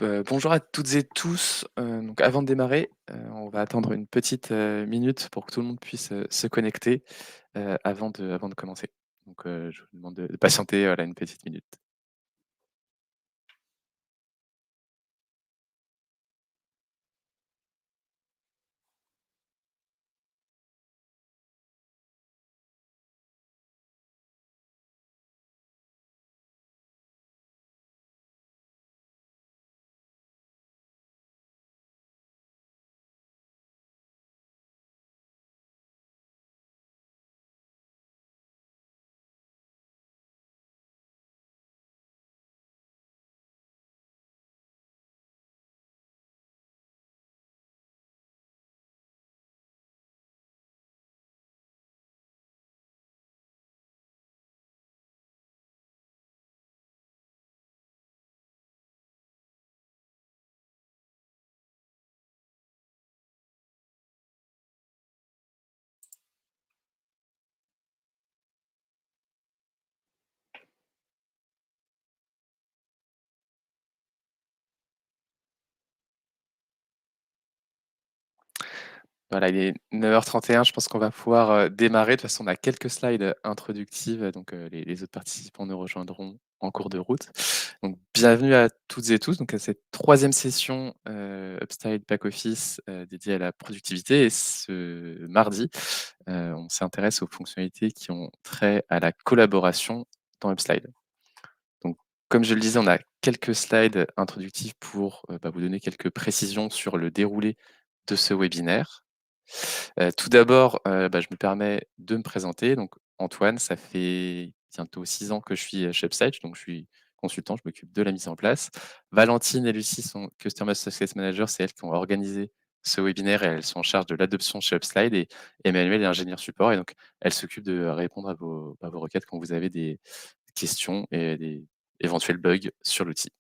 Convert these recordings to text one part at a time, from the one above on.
Bonjour à toutes et tous. Donc avant de démarrer, on va attendre une petite, minute pour que tout le monde puisse, se connecter, avant de commencer. Donc, je vous demande de patienter, voilà, une petite minute. Voilà, il est 9h31. Je pense qu'on va pouvoir, démarrer. De toute façon, on a quelques slides, introductives, donc les autres participants nous rejoindront en cours de route. Donc bienvenue à toutes et tous, donc à cette troisième session, Upstyle Back Office, dédiée à la productivité. Et ce mardi, on s'intéresse aux fonctionnalités qui ont trait à la collaboration dans Upstyle. Donc comme je le disais, on a quelques slides introductifs pour, vous donner quelques précisions sur le déroulé de ce webinaire. Tout d'abord, je me permets de me présenter. Donc Antoine, ça fait bientôt 6 ans que je suis, chez Upstage, donc je suis consultant, je m'occupe de la mise en place. Valentine et Lucie sont Customer Success Manager, c'est elles qui ont organisé ce webinaire et elles sont en charge de l'adoption chez Upslide, et Emmanuel est ingénieur support et donc elle s'occupe de répondre à vos requêtes quand vous avez des questions et des éventuels bugs sur l'outil.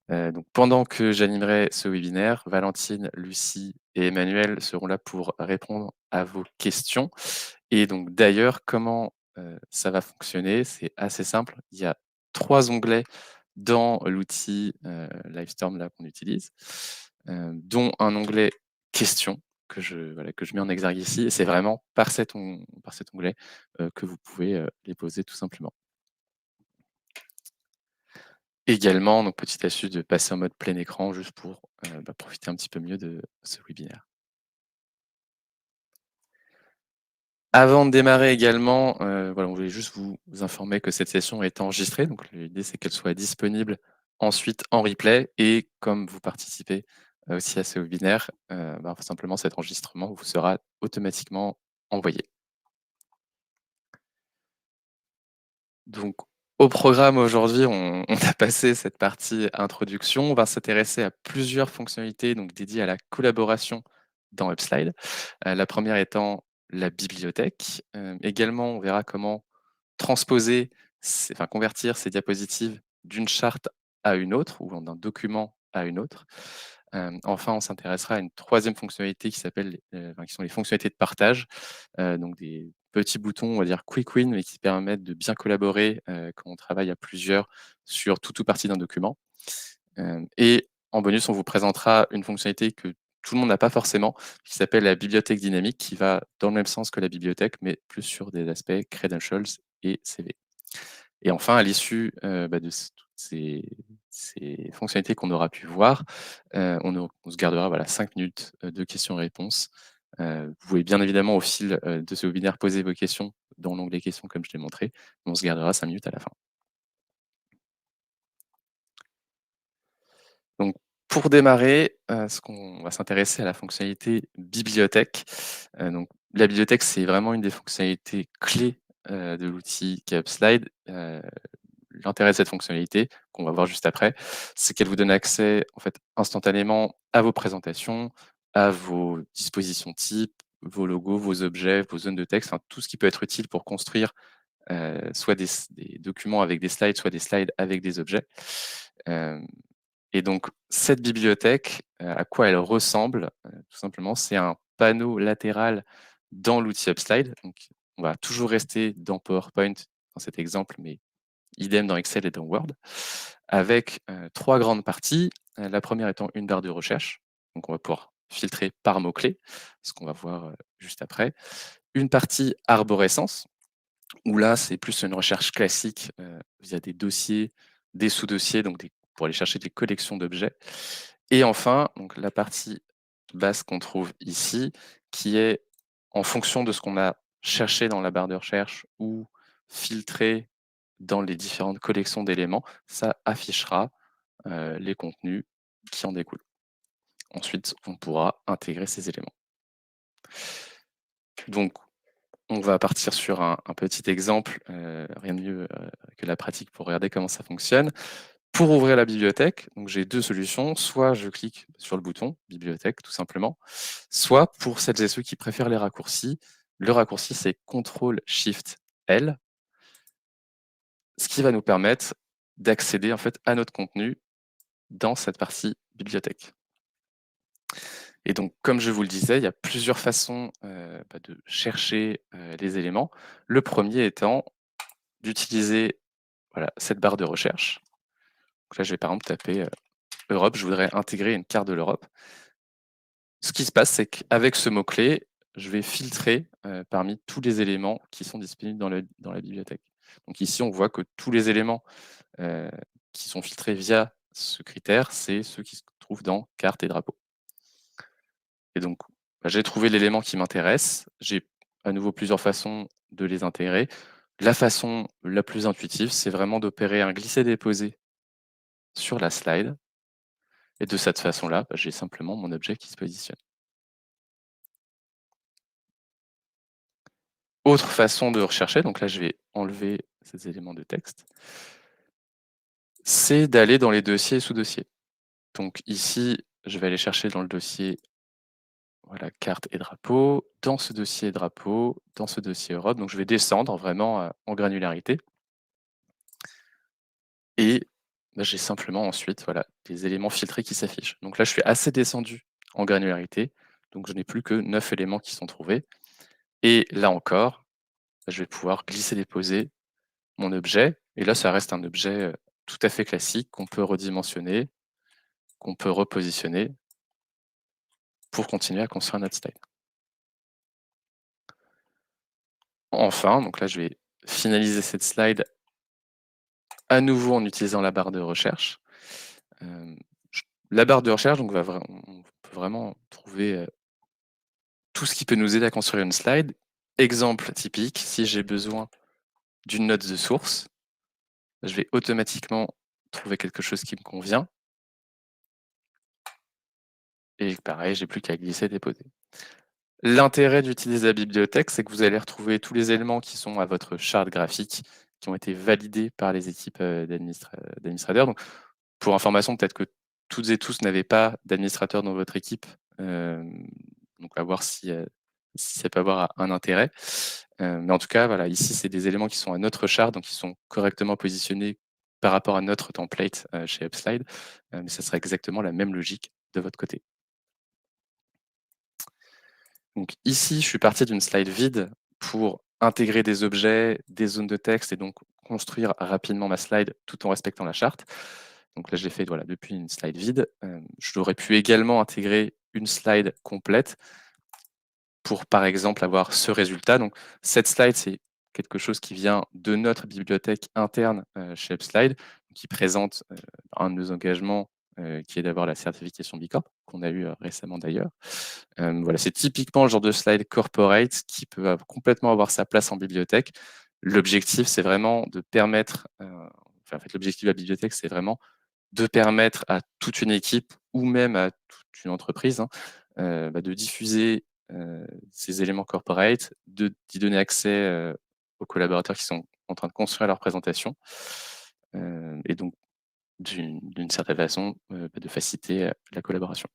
Donc pendant que j'animerai ce webinaire, Valentine, Lucie et Emmanuel seront là pour répondre à vos questions. Et donc d'ailleurs, comment, ça va fonctionner? C'est assez simple. Il y a 3 onglets dans l'outil, Livestorm là qu'on utilise, dont un onglet questions que je mets en exergue ici, et c'est vraiment par cet onglet, que vous pouvez, les poser tout simplement. Également, donc petite astuce de passer en mode plein écran juste pour, profiter un petit peu mieux de ce webinaire. Avant de démarrer également, voilà, on voulait juste vous informer que cette session est enregistrée, donc l'idée c'est qu'elle soit disponible ensuite en replay, et comme vous participez, aussi à ce webinaire, simplement cet enregistrement vous sera automatiquement envoyé. Donc, au programme aujourd'hui, on a passé cette partie introduction. On va s'intéresser à plusieurs fonctionnalités donc dédiées à la collaboration dans Upslide. La première étant la bibliothèque. Également, on verra comment transposer, convertir ces diapositives d'une charte à une autre ou d'un document à une autre. Enfin, on s'intéressera à une troisième fonctionnalité qui sont les fonctionnalités de partage, donc des petits boutons, on va dire quick win, mais qui permettent de bien collaborer, quand on travaille à plusieurs sur tout ou partie d'un document. Et en bonus, on vous présentera une fonctionnalité que tout le monde n'a pas forcément, qui s'appelle la bibliothèque dynamique, qui va dans le même sens que la bibliothèque, mais plus sur des aspects credentials et CV. Et enfin, à l'issue, de toutes ces fonctionnalités qu'on aura pu voir, on se gardera, voilà, 5 minutes, de questions-réponses. Vous pouvez bien évidemment au fil, de ce webinaire poser vos questions dans l'onglet questions comme je l'ai montré, mais on se gardera 5 minutes à la fin. Donc pour démarrer, on va s'intéresser à la fonctionnalité bibliothèque. Donc la bibliothèque, c'est vraiment une des fonctionnalités clés, de l'outil qu'est Upslide. L'intérêt de cette fonctionnalité, qu'on va voir juste après, c'est qu'elle vous donne accès, en fait, instantanément à vos présentations, à vos dispositions types, vos logos, vos objets, vos zones de texte, enfin tout ce qui peut être utile pour construire, soit des documents avec des slides, soit des slides avec des objets. Hem Et donc cette bibliothèque, à quoi elle ressemble? Tout simplement, c'est un panneau latéral dans l'outil Upslide. Donc on va toujours rester dans PowerPoint dans cet exemple, mais idem dans Excel et dans Word, avec, 3 grandes parties. La première étant une barre de recherche, donc on va pouvoir filtrer par mots-clés, ce qu'on va voir, juste après. Une partie arborescence, où là, c'est plus une recherche classique, via des dossiers, des sous-dossiers, donc des pour aller chercher des collections d'objets. Et enfin, donc la partie basse qu'on trouve ici, qui est en fonction de ce qu'on a cherché dans la barre de recherche ou filtré dans les différentes collections d'éléments, ça affichera, les contenus qui en découlent. Ensuite, on pourra intégrer ces éléments. Donc, on va partir sur un petit exemple, rien de mieux, que la pratique pour regarder comment ça fonctionne. Pour ouvrir la bibliothèque, donc j'ai 2 solutions, soit je clique sur le bouton bibliothèque tout simplement, soit pour celles et ceux qui préfèrent les raccourcis, le raccourci c'est CTRL SHIFT L, ce qui va nous permettre d'accéder en fait à notre contenu dans cette partie bibliothèque. Et donc, comme je vous le disais, il y a plusieurs façons, de chercher, les éléments. Le premier étant d'utiliser, voilà, cette barre de recherche. Donc là, je vais par exemple taper, Europe, je voudrais intégrer une carte de l'Europe. Ce qui se passe, c'est qu'avec ce mot-clé, je vais filtrer, parmi tous les éléments qui sont disponibles dans la bibliothèque. Donc ici, on voit que tous les éléments, heu, qui sont filtrés via ce critère, c'est ceux qui se trouvent dans cartes et drapeaux. Et donc, bah, j'ai trouvé l'élément qui m'intéresse. J'ai à nouveau plusieurs façons de les intégrer. La façon la plus intuitive, c'est vraiment d'opérer un glisser-déposer sur la slide et de cette façon-là, bah, j'ai simplement mon objet qui se positionne. Autre façon de rechercher, donc là je vais enlever ces éléments de texte, c'est d'aller dans les dossiers et sous-dossiers. Donc ici, je vais aller chercher dans le dossier, voilà, carte et drapeau, dans ce dossier drapeau, dans ce dossier Europe. Donc je vais descendre vraiment, en granularité et bah, j'ai simplement ensuite, voilà, des éléments filtrés qui s'affichent. Donc là, je suis assez descendu en granularité, donc je n'ai plus que 9 éléments qui sont trouvés et là encore, bah, je vais pouvoir glisser-déposer mon objet et là, ça reste un objet, tout à fait classique qu'on peut redimensionner, qu'on peut repositionner pour continuer à construire notre slide. Enfin, donc là, je vais finaliser cette slide à nouveau en utilisant la barre de recherche. Hem, j La barre de recherche, donc va vra on peut vraiment trouver, tout ce qui peut nous aider à construire une slide. Exemple typique, si j'ai besoin d'une note de source, je vais automatiquement trouver quelque chose qui me convient et pareil, j'ai plus qu'à glisser, déposer. L'intérêt d'utiliser la bibliothèque, c'est que vous allez retrouver tous les éléments qui sont à votre charte graphique, qui ont été validés par les équipes, d'administrateurs. Donc pour information, peut-être que toutes et tous n'avez pas d'administrateur dans votre équipe, hem, donc à voir si ça peut avoir un intérêt. Mais en tout cas, voilà, ici, c'est des éléments qui sont à notre charte, donc qui sont correctement positionnés par rapport à notre template, chez Upslide, mais ça sera exactement la même logique de votre côté. Donc ici, je suis parti d'une slide vide pour intégrer des objets, des zones de texte et donc construire rapidement ma slide tout en respectant la charte. Donc là, je l'ai fait, voilà, depuis une slide vide. J'aurais pu également intégrer une slide complète pour, par exemple, avoir ce résultat. Donc cette slide, c'est quelque chose qui vient de notre bibliothèque interne, chez Upslide, qui présente, un de nos engagements, qui est d'avoir la certification B Corp, qu'on a eu, récemment d'ailleurs. Voilà, c'est typiquement le genre de slide corporate qui peut complètement avoir sa place en bibliothèque. L'objectif, c'est vraiment de permettre, enfin, en fait, l'objectif de la bibliothèque, c'est vraiment de permettre à toute une équipe ou même à toute une entreprise, hein, de diffuser, ces éléments corporate, d'y donner accès, aux collaborateurs qui sont en train de construire leur présentation, et donc d'une certaine façon, de faciliter, la collaboration.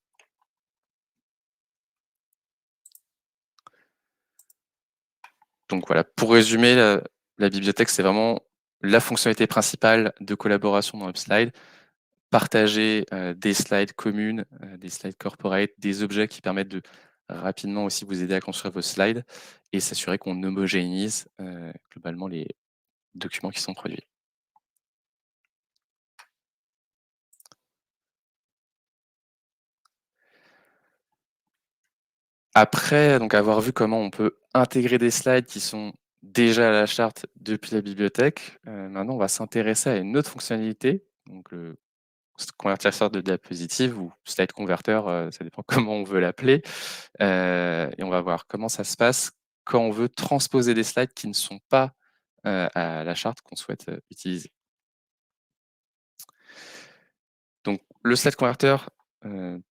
Donc voilà, pour résumer, la bibliothèque, c'est vraiment la fonctionnalité principale de collaboration dans Upslide. Partager, des slides communes, des slides corporate, des objets qui permettent de rapidement aussi vous aider à construire vos slides et s'assurer qu'on homogénéise, globalement les documents qui sont produits. Après donc avoir vu comment on peut intégrer des slides qui sont déjà à la charte depuis la bibliothèque, maintenant on va s'intéresser à une autre fonctionnalité, donc le convertisseur de diapositive ou slide converter, ça dépend comment on veut l'appeler, et on va voir comment ça se passe quand on veut transposer des slides qui ne sont pas, à la charte qu'on souhaite, utiliser. Donc le slide converter,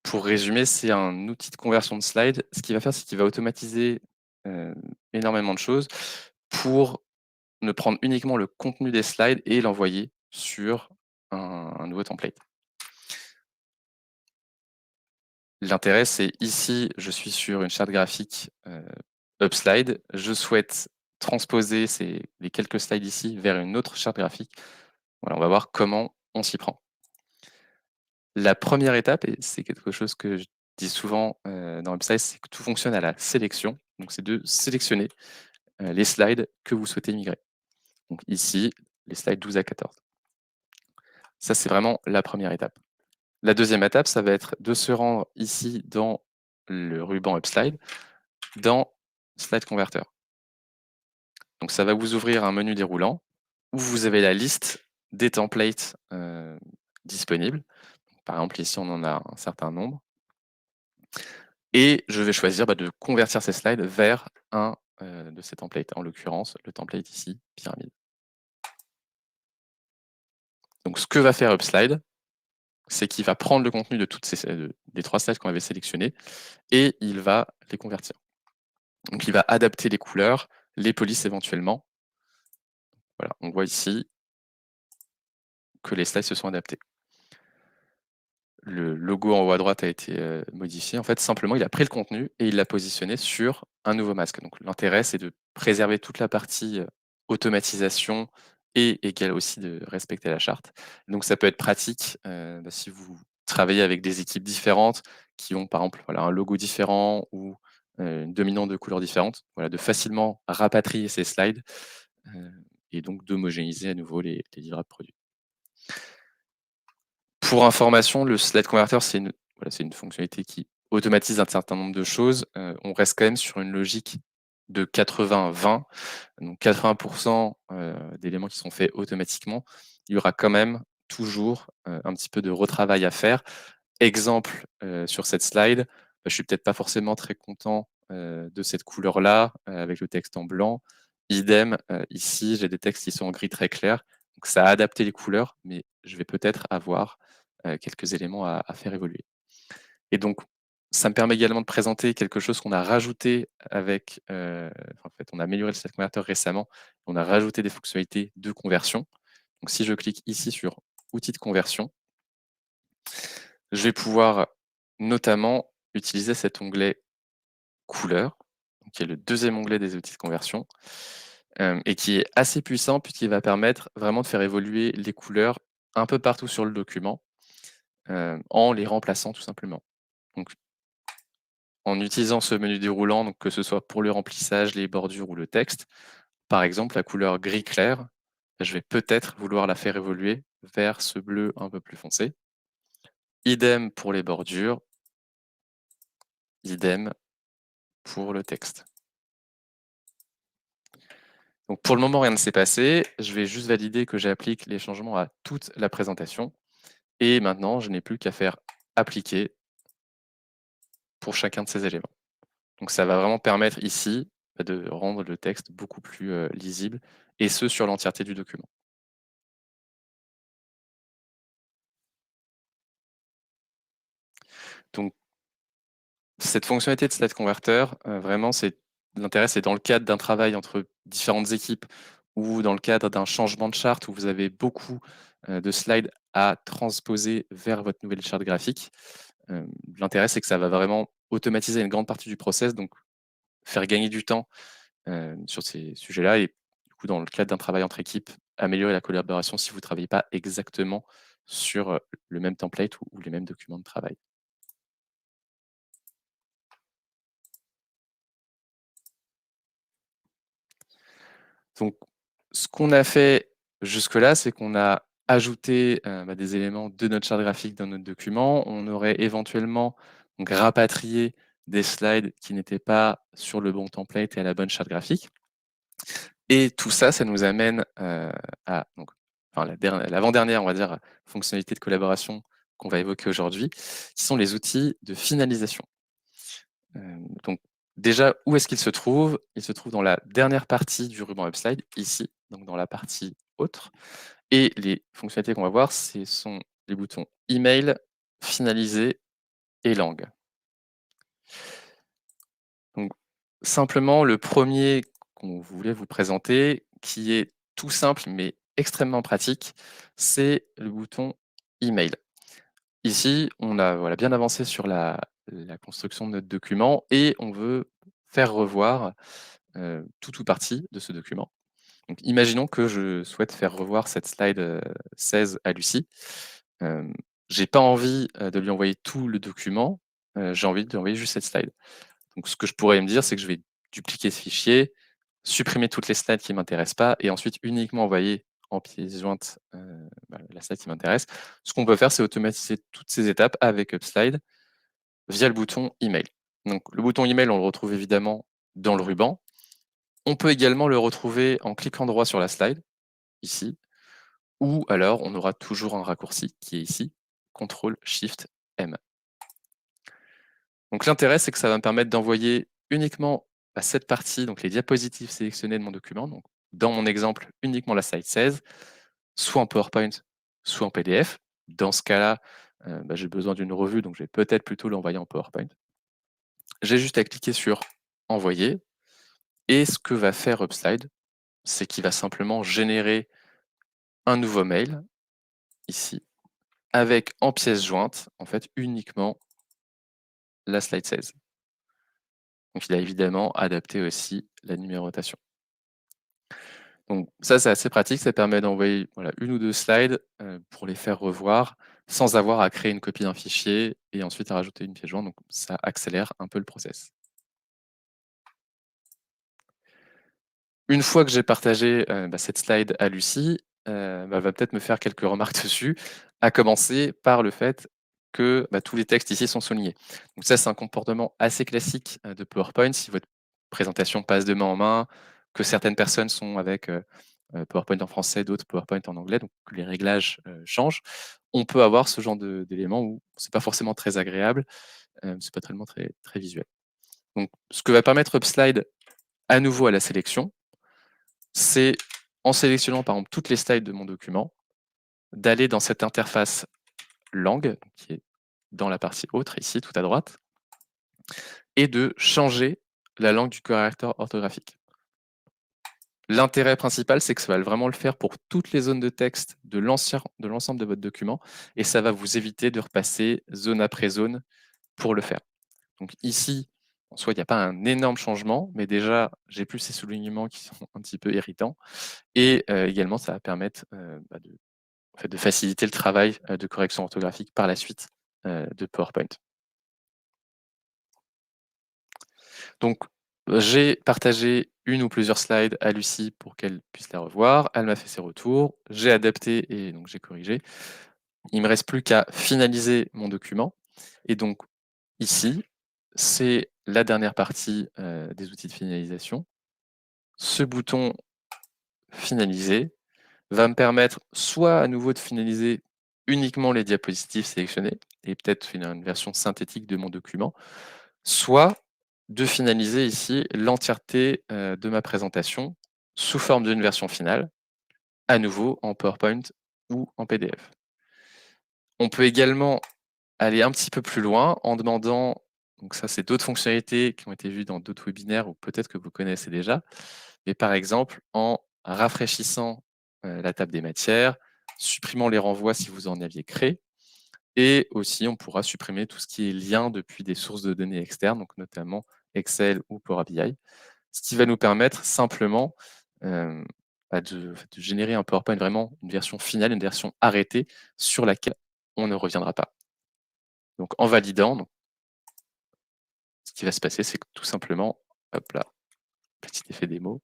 pour résumer, c'est un outil de conversion de slide. Ce qu'il va faire, c'est qu'il va automatiser, heu, énormément de choses pour ne prendre uniquement le contenu des slides et l'envoyer sur un nouveau template. L'intérêt, c'est ici, je suis sur une charte graphique, Upslide. Je souhaite transposer les quelques slides ici vers une autre charte graphique. Voilà, on va voir comment on s'y prend. La première étape, et c'est quelque chose que je dis souvent, dans Upside, c'est que tout fonctionne à la sélection. Donc c'est de sélectionner, les slides que vous souhaitez migrer. Donc ici, les slides 12 à 14. Ça, c'est vraiment la première étape. La deuxième étape, ça va être de se rendre ici dans le ruban Upslide, dans Slide Converter. Donc ça va vous ouvrir un menu déroulant où vous avez la liste des templates, disponibles. Par exemple, ici, on en a un certain nombre. Et je vais choisir, de convertir ces slides vers un, de ces templates, en l'occurrence, le template ici, pyramide. Donc ce que va faire Upslide, c'est qu'il va prendre le contenu de toutes des 3 slides qu'on avait sélectionnés et il va les convertir. Donc il va adapter les couleurs, les polices éventuellement. Voilà, on voit ici que les slides se sont adaptés. Le logo en haut à droite a été, modifié. En fait, simplement, il a pris le contenu et il l'a positionné sur un nouveau masque. Donc l'intérêt, c'est de préserver toute la partie, automatisation et égal aussi de respecter la charte. Donc ça peut être pratique, si vous travaillez avec des équipes différentes qui ont, par exemple, voilà, un logo différent ou, une dominante de couleurs différentes, voilà, de facilement rapatrier ces slides, heu et donc d'homogénéiser à nouveau les livrables produits. Pour information, le slide converter, c'est une fonctionnalité qui automatise un certain nombre de choses. On reste quand même sur une logique de 80-20. Donc 80 d'éléments qui sont faits automatiquement. Il y aura quand même toujours, un petit peu de retravail à faire. Exemple, sur cette slide, je suis peut-être pas forcément très content, de cette couleur-là, avec le texte en blanc. Idem, ici, j'ai des textes qui sont en gris très clair, donc ça a adapté les couleurs, mais je vais peut-être avoir, quelques éléments à faire évoluer. Et donc, ça me permet également de présenter quelque chose qu'on a rajouté avec, en fait, on a amélioré le Site Converter récemment. On a rajouté des fonctionnalités de conversion. Donc si je clique ici sur outils de conversion, je vais pouvoir notamment utiliser cet onglet couleurs, qui est le deuxième onglet des outils de conversion, et qui est assez puissant puisqu'il va permettre vraiment de faire évoluer les couleurs un peu partout sur le document, en les remplaçant tout simplement. Donc en utilisant ce menu déroulant, donc que ce soit pour le remplissage, les bordures ou le texte, par exemple la couleur gris clair, je vais peut-être vouloir la faire évoluer vers ce bleu un peu plus foncé. Idem pour les bordures, idem pour le texte. Donc pour le moment, rien ne s'est passé. Je vais juste valider que j'applique les changements à toute la présentation. Et maintenant, je n'ai plus qu'à faire appliquer pour chacun de ces éléments. Donc ça va vraiment permettre ici de rendre le texte beaucoup plus lisible, et ce sur l'entièreté du document. Donc cette fonctionnalité de slide converter, vraiment, l'intérêt, c'est dans le cadre d'un travail entre différentes équipes ou dans le cadre d'un changement de charte où vous avez beaucoup, de slides à transposer vers votre nouvelle charte graphique. L'intérêt, c'est que ça va vraiment automatiser une grande partie du process, donc faire gagner du temps, sur ces sujets-là, et du coup, dans le cadre d'un travail entre équipes, améliorer la collaboration si vous ne travaillez pas exactement sur, le même template ou les mêmes documents de travail. Donc, ce qu'on a fait jusque-là, c'est qu'on a ajouté, des éléments de notre charte graphique dans notre document. On aurait éventuellement donc rapatrié des slides qui n'étaient pas sur le bon template et à la bonne charte graphique. Et tout ça, ça nous amène à donc, enfin, l'avant-dernière, on va dire, fonctionnalité de collaboration qu'on va évoquer aujourd'hui, qui sont les outils de finalisation. Donc déjà, où est-ce qu'ils se trouvent? Ils se trouvent dans la dernière partie du ruban Upslide, ici, donc dans la partie autre. Et les fonctionnalités qu'on va voir, ce sont les boutons Email, Finaliser et Langue. Donc simplement, le premier qu'on voulait vous présenter, qui est tout simple mais extrêmement pratique, c'est le bouton Email. Ici, on a voilà, bien avancé sur la construction de notre document et on veut faire revoir tout ou partie de ce document. Donc, imaginons que je souhaite faire revoir cette slide 16 à Lucie. J'ai pas envie de lui envoyer tout le document, j'ai envie de lui envoyer juste cette slide. Donc, ce que je pourrais me dire, c'est que je vais dupliquer ce fichier, supprimer toutes les slides qui ne m'intéressent pas et ensuite uniquement envoyer en pièce jointe la slide qui m'intéresse. Ce qu'on peut faire, c'est automatiser toutes ces étapes avec Upslide via le bouton Email. Donc, le bouton Email, on le retrouve évidemment dans le ruban. On peut également le retrouver en cliquant droit sur la slide, ici, ou alors on aura toujours un raccourci qui est ici, CTRL-SHIFT-M. Donc l'intérêt, c'est que ça va me permettre d'envoyer uniquement à cette partie, donc les diapositives sélectionnées de mon document, donc dans mon exemple, uniquement la slide 16, soit en PowerPoint, soit en PDF. Dans ce cas-là, j'ai besoin d'une revue, donc je vais peut-être plutôt l'envoyer en PowerPoint. J'ai juste à cliquer sur Envoyer, et ce que va faire Upslide, c'est qu'il va simplement générer un nouveau mail, ici, avec en pièce jointe, en fait, uniquement la slide 16. Donc il a évidemment adapté aussi la numérotation. Donc ça, c'est assez pratique, ça permet d'envoyer voilà, une ou deux slides pour les faire revoir sans avoir à créer une copie d'un fichier et ensuite à rajouter une pièce jointe. Donc ça accélère un peu le process. Une fois que j'ai partagé cette slide à Lucie, elle va peut-être me faire quelques remarques dessus, à commencer par le fait que tous les textes ici sont soulignés. Donc ça, c'est un comportement assez classique de PowerPoint. Si votre présentation passe de main en main, que certaines personnes sont avec PowerPoint en français, d'autres PowerPoint en anglais, donc les réglages changent, on peut avoir ce genre d'éléments où c'est pas forcément très agréable, c'est pas tellement très, très visuel. Donc ce que va permettre Upslide à nouveau à la sélection, c'est en sélectionnant par exemple toutes les slides de mon document, d'aller dans cette interface langue, qui est dans la partie autre, ici, tout à droite, et de changer la langue du correcteur orthographique. L'intérêt principal, c'est que ça va vraiment le faire pour toutes les zones de texte de l'ensemble de votre document, et ça va vous éviter de repasser zone après zone pour le faire. Donc ici, en soi, il n'y a pas un énorme changement, mais déjà, j'ai plus ces soulignements qui sont un petit peu irritants, et également, ça va permettre de faciliter le travail de correction orthographique par la suite de PowerPoint. Donc, j'ai partagé une ou plusieurs slides à Lucie pour qu'elle puisse la revoir. Elle m'a fait ses retours. J'ai adapté et donc j'ai corrigé. Il me reste plus qu'à finaliser mon document. Et donc, ici, c'est la dernière partie des outils de finalisation. Ce bouton finaliser va me permettre soit à nouveau de finaliser uniquement les diapositives sélectionnées et peut-être une version synthétique de mon document, soit de finaliser ici l'entièreté de ma présentation sous forme d'une version finale, à nouveau en PowerPoint ou en PDF. On peut également aller un petit peu plus loin en demandant, donc ça c'est d'autres fonctionnalités qui ont été vues dans d'autres webinaires ou peut-être que vous connaissez déjà, mais par exemple en rafraîchissant la table des matières, supprimant les renvois si vous en aviez créé, et aussi on pourra supprimer tout ce qui est lien depuis des sources de données externes, donc notamment Excel ou Power BI, ce qui va nous permettre simplement de générer un PowerPoint vraiment une version finale, une version arrêtée sur laquelle on ne reviendra pas. Donc en validant, donc, ce qui va se passer, c'est que tout simplement, hop là, petit effet démo,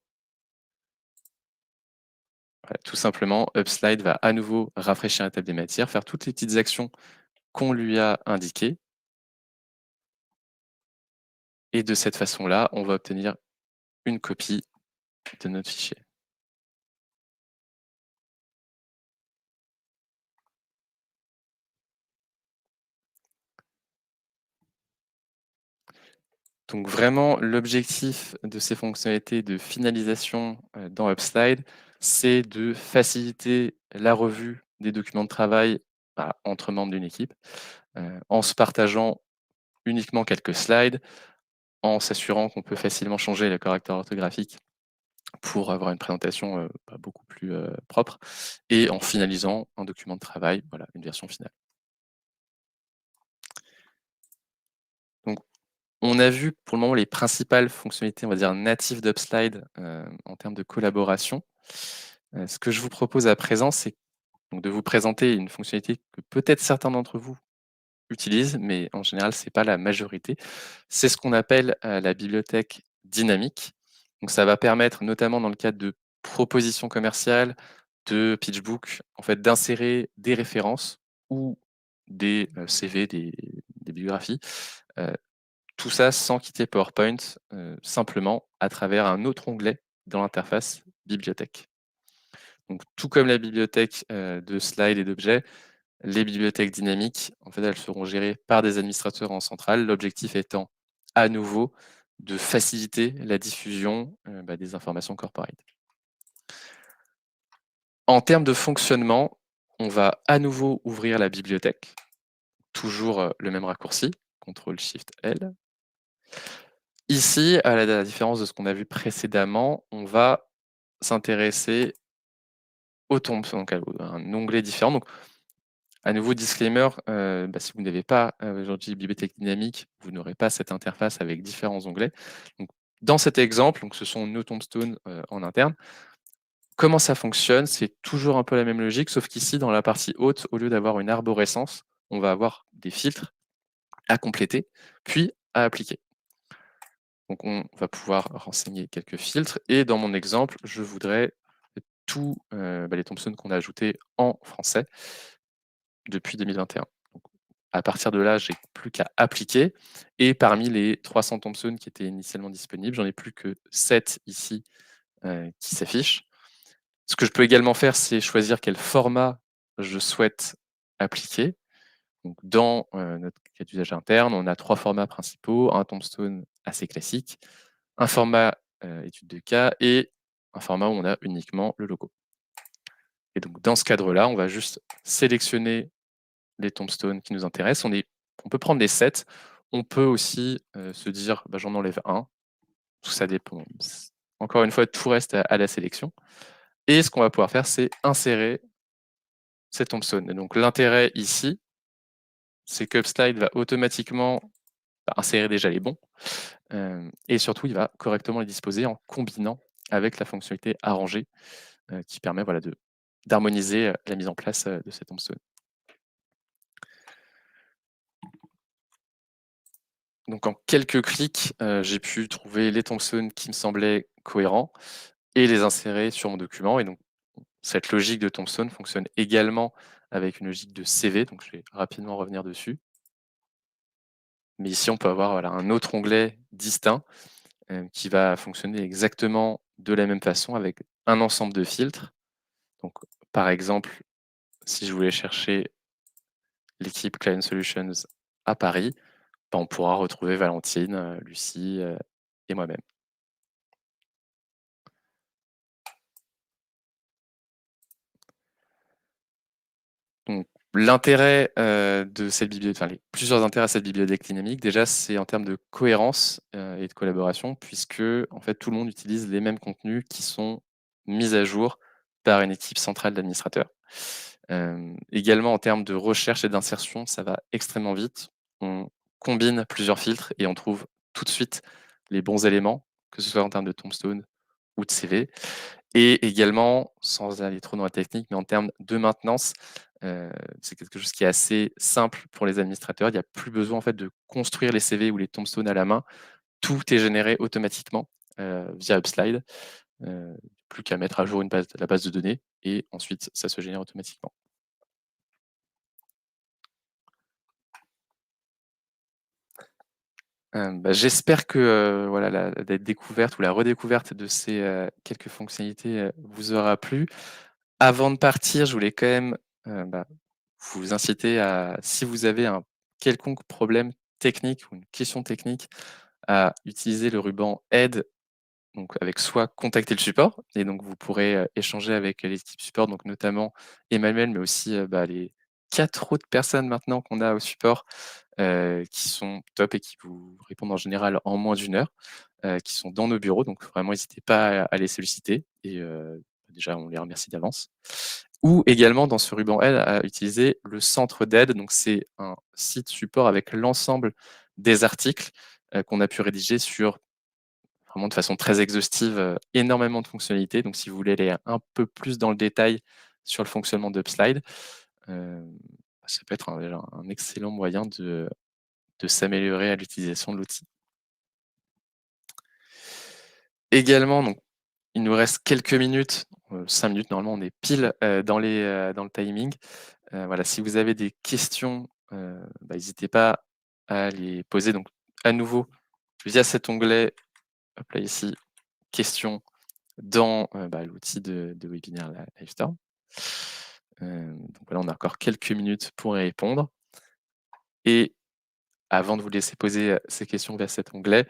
voilà, tout simplement, Upslide va à nouveau rafraîchir la table des matières, faire toutes les petites actions qu'on lui a indiquées. et de cette façon-là, on va obtenir une copie de notre fichier. Donc vraiment, l'objectif de ces fonctionnalités de finalisation, dans Upslide, c'est de faciliter la revue des documents de travail, bah, entre membres d'une équipe, en se partageant uniquement quelques slides, en s'assurant qu'on peut facilement changer le caractère orthographique pour avoir une présentation, bah, beaucoup plus, propre et en finalisant un document de travail, voilà, une version finale. Donc on a vu pour le moment les principales fonctionnalités, on va dire natives d'Upslide, en termes de collaboration. Ce que je vous propose à présent, c'est donc de vous présenter une fonctionnalité que peut-être certains d'entre vous utilisent, mais en général, c'est pas la majorité. C'est ce qu'on appelle, la bibliothèque dynamique. Donc ça va permettre, notamment dans le cadre de propositions commerciales, de pitch book, en fait, d'insérer des références ou des, CV, des biographies, heu, tout ça sans quitter PowerPoint, simplement à travers un autre onglet dans l'interface bibliothèque. Donc tout comme la bibliothèque, de slides et d'objets, les bibliothèques dynamiques, en fait, elles seront gérées par des administrateurs en centrale. L'objectif étant, à nouveau, de faciliter la diffusion, bah, des informations corporate. En termes de fonctionnement, on va à nouveau ouvrir la bibliothèque, toujours, le même raccourci, contrôle shift L. Ici, à la différence de ce qu'on a vu précédemment, on va s'intéresser aux tombes, donc à un onglet différent. Donc à nouveau disclaimer, bah, si vous n'avez pas, aujourd'hui bibliothèque dynamique, vous n'aurez pas cette interface avec différents onglets. Donc dans cet exemple, donc ce sont nos tombstones, en interne. Comment ça fonctionne? C'est toujours un peu la même logique, sauf qu'ici dans la partie haute, au lieu d'avoir une arborescence, on va avoir des filtres à compléter, puis à appliquer. Donc on va pouvoir renseigner quelques filtres et dans mon exemple, je voudrais tous, bah, les tombstones qu'on a ajoutés en français depuis 2021. Donc à partir de là, j'ai plus qu'à appliquer et parmi les 300 tombstones qui étaient initialement disponibles, j'en ai plus que 7 ici, qui s'affichent. Ce que je peux également faire, c'est choisir quel format je souhaite appliquer. Donc dans, notre cas d'usage interne, on a 3 formats principaux, un tombstone assez classique, un format, étude de cas et un format où on a uniquement le logo. Et donc dans ce cadre-là, on va juste sélectionner les tombstones qui nous intéressent. On peut prendre les 7. On peut aussi, se dire: «Bah, j'en enlève un». Tout ça dépend. Encore une fois, tout reste à la sélection et ce qu'on va pouvoir faire, c'est insérer ces tombstones et donc l'intérêt ici, c'est qu'Upslide va automatiquement, bah, insérer déjà les bons, et surtout, il va correctement les disposer en combinant avec la fonctionnalité arranger, qui permet, voilà, d'harmoniser, la mise en place, de ces tombstones. Donc en quelques clics, j'ai pu trouver les tombstones qui me semblaient cohérents et les insérer sur mon document et donc cette logique de tombstone fonctionne également avec une logique de CV, donc je vais rapidement revenir dessus. Mais ici, on peut avoir, voilà, un autre onglet distinct, qui va fonctionner exactement de la même façon avec un ensemble de filtres. Donc par exemple, si je voulais chercher l'équipe Client Solutions à Paris, bah, on pourra retrouver Valentine, Lucie, et moi-même. Donc l'intérêt, de cette bibliothèque, enfin les plusieurs intérêts à cette bibliothèque dynamique, déjà, c'est en termes de cohérence, et de collaboration puisque, en fait, tout le monde utilise les mêmes contenus qui sont mis à jour par une équipe centrale d'administrateurs. Également en termes de recherche et d'insertion, ça va extrêmement vite. On combine plusieurs filtres et on trouve tout de suite les bons éléments, que ce soit en termes de tombstone ou de CV. Et également, sans aller trop dans la technique, mais en termes de maintenance, c'est quelque chose qui est assez simple pour les administrateurs. Il y a plus besoin en fait de construire les CV ou les tombstones à la main. Tout est généré automatiquement, via Upslide. Plus qu'à mettre à jour la base de données et ensuite ça se génère automatiquement. J'espère que, voilà, la découverte ou la redécouverte de ces, quelques fonctionnalités, vous aura plu. Avant de partir, je voulais quand même, bah, vous inciter à, si vous avez un quelconque problème technique ou une question technique, à utiliser le ruban aide, donc avec soit contacter le support et donc vous pourrez, échanger avec l'équipe support, donc notamment Emmanuel, mais aussi, les 4 autres personnes maintenant qu'on a au support, qui sont top et qui vous répondent en général en moins d'1 heure, qui sont dans nos bureaux. Donc vraiment n'hésitez pas à les solliciter et déjà on les remercie d'avance. Ou également dans ce ruban aide à utiliser le centre d'aide. Donc c'est un site support avec l'ensemble des articles, qu'on a pu rédiger sur, vraiment de façon très exhaustive, énormément de fonctionnalités. Donc si vous voulez aller un peu plus dans le détail sur le fonctionnement d'Upslide, heu, ça peut être déjà un excellent moyen de s'améliorer à l'utilisation de l'outil. Également, donc il nous reste quelques minutes, 5 minutes normalement, on est pile, dans le timing. Voilà, si vous avez des questions, n'hésitez pas à les poser donc à nouveau via cet onglet, hop là ici, questions dans, l'outil de webinaire, la Livestorm. Donc voilà, on a encore quelques minutes pour y répondre et avant de vous laisser poser, ces questions via cet onglet,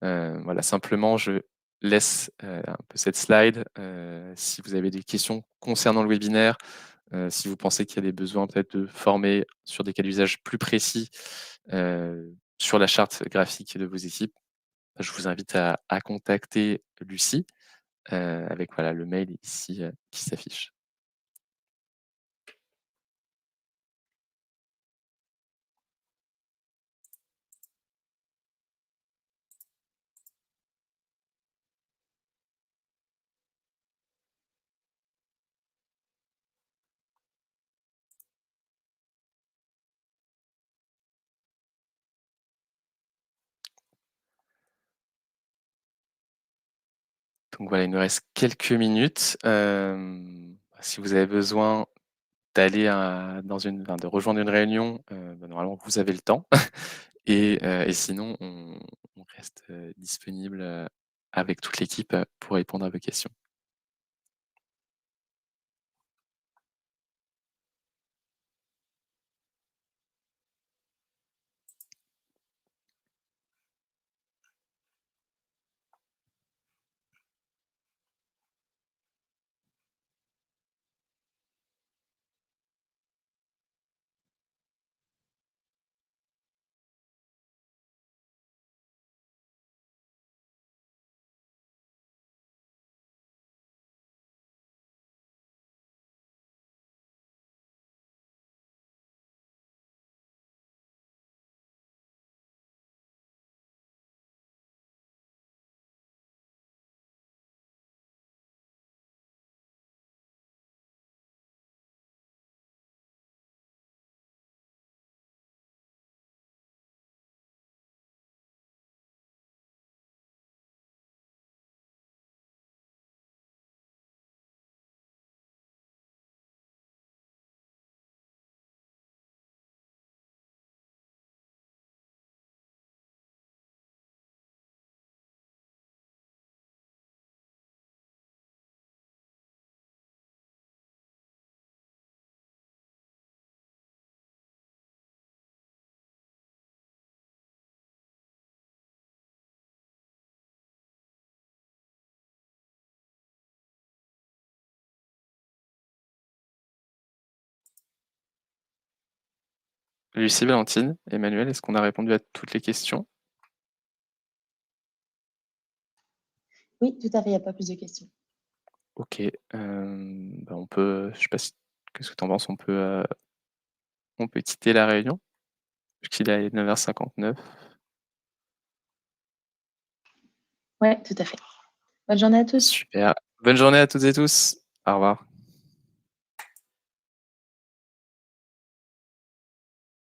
voilà, simplement, je laisse, un peu cette slide. Si vous avez des questions concernant le webinaire, si vous pensez qu'il y a des besoins peut-être de former sur des cas d'usage plus précis, sur la charte graphique de vos équipes, je vous invite à contacter Lucie, avec voilà le mail ici, qui s'affiche. Donc voilà, il nous reste quelques minutes. Si vous avez besoin d'aller dans de rejoindre une réunion, normalement vous avez le temps et sinon on reste, disponible, avec toute l'équipe, pour répondre à vos questions. Lucie, Valentine, Emmanuel, est-ce qu'on a répondu à toutes les questions? Oui, tout à fait, il y a pas plus de questions. OK, on peut, je sais pas si qu'est-ce que tu en penses? On peut quitter la réunion? Puisqu'il est 9h59. Ouais, tout à fait. Bonne journée à tous. Super. Bonne journée à toutes et tous. Au revoir.